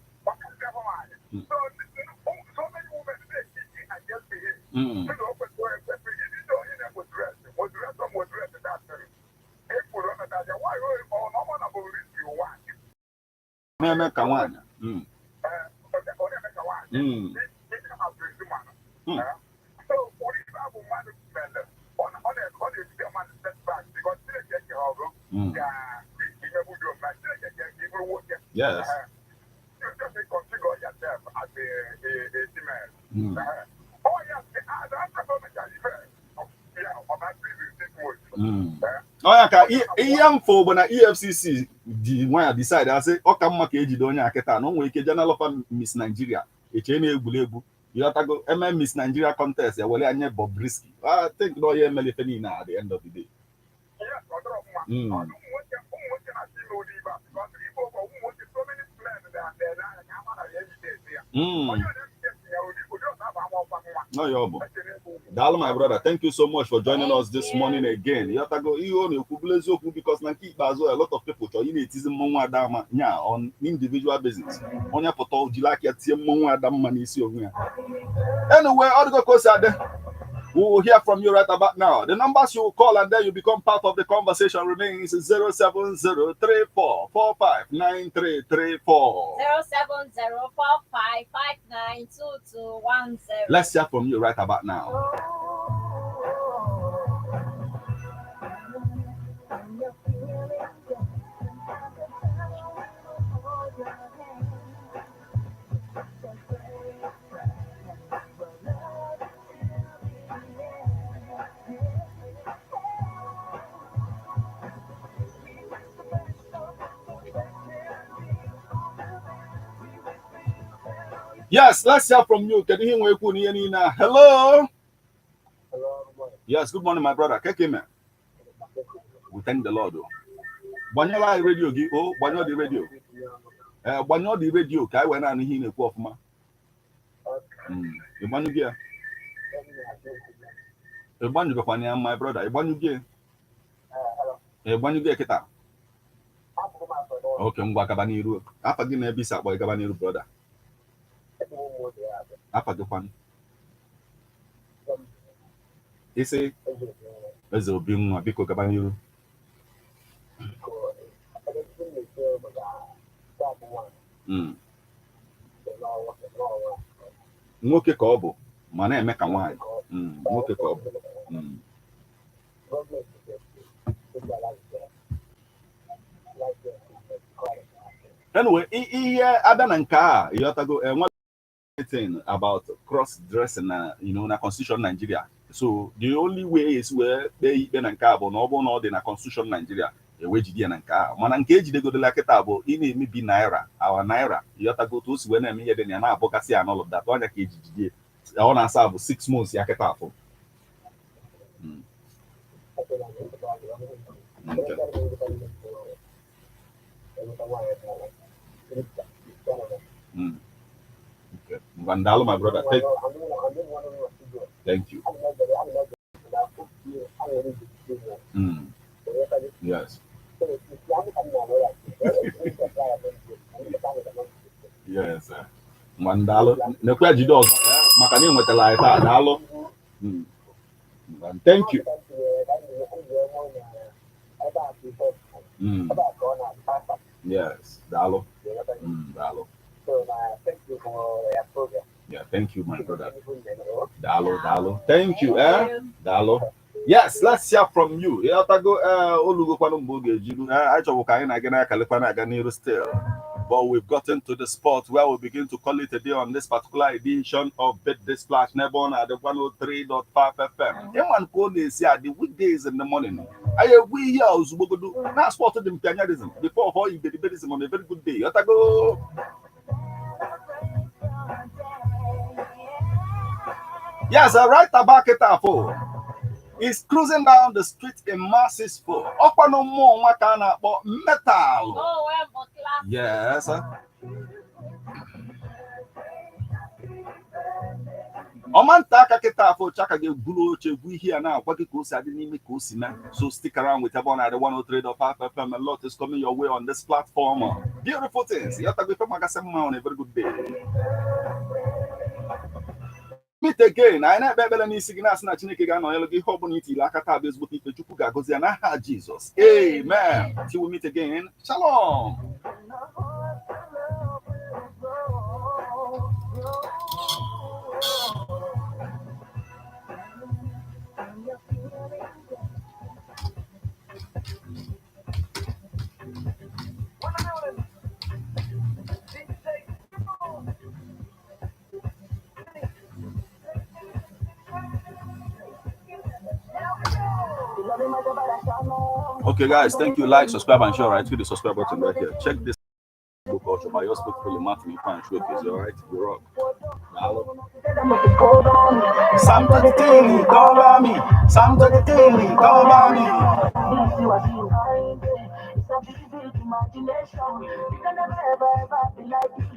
Yes. Oh yeah, young for when EFCC decide I say Okamma keji donya aketa no we ke general of Miss Nigeria echene egbulegbu you have to go Miss Nigeria contest ya wale anye Bobrisky. I think no ye melefeni na at the end of the day. No, Dalo, my brother, thank you so much for joining us this morning again. Yotago, because a lot of people on individual business. On your portal, anyway, all the course we will hear from you right about now. The numbers you will call and then you become part of the conversation remains 07034559334.
07045592210.
Let's hear from you right about now. Yes, let's hear from you. Can you hear me? Hello. Yes, good morning, my brother. We thank the Lord. Banyola radio, banyo the radio. Banyo the radio. Kai when I hear the of ma. Banyo gear. Banyo the funny, my brother. Banyo gear. Banyo gear kita. Okay, Mbakabaniru. Apa gini bisa boy Kabaniru brother. Apa depan? Ese ezo bingu abiko Kabaniru. Nwoke ka ọ bụ ma na-eme ka nwaanyị. Nwoke ka ọ bụ. Anyway, ihe ada na nke a ịghọtago anything about cross-dressing na na constitution Nigeria. So the only way is where kpee ikpe na nke a bụ na ọ bụrụ na ọ dị na constitution Nigeria ewejide na nke a mana nke ejidegodola kịta bụ ị na-emebi naira our naira ịghọtago otu o si wee na-eme ihe dị na ya na-abụgasị ya n'ụlọ data ọnya ka ejijide ọ na-asa bụ 6 months ya kịta afọ. Okay. Vandalo, my brother. Thank you. Yes. Yes. Vandalo. Nekwa jido maka ni nwetala ita dalo. Thank you. Yes, Dalo. Dalo.
So thank you for your program.
Yeah, thank you, my brother. Dalo. Thank you, Dalo. Yes, let's hear from you. But we've gotten to the spot where we begin to call it a day on this particular edition of Bet This Splash Nebon at the 103.5 FM. Anyone call this the weekdays in the morning. We here now spotted them pianism before you debatism on a very good day. Yes, right about it is cruising down the street in masses full. Up no more metal. Yes. Omanta kaketa for chaka ge bulo che we here now. Kwaki kosi adini mi kosi na. So stick around with everyone at the 103.5 FM. A lot is coming your way on this platform. Beautiful things. Yata be from on a very good day. Meet again. I never better ni signas na chineke ga no elogi hoboniti la kata bezbuti pe chuku ga gozi na Jesus. Amen. Till we meet again. Shalom. Okay, guys, thank you. Like, subscribe, and share. Right, hit the subscribe button right here. Check this book also by your spoke Martin. You find showcase. All right, we rock. Some to the thing, cover me. Some to the thing, cover me. Imagination, you can never ever be like this.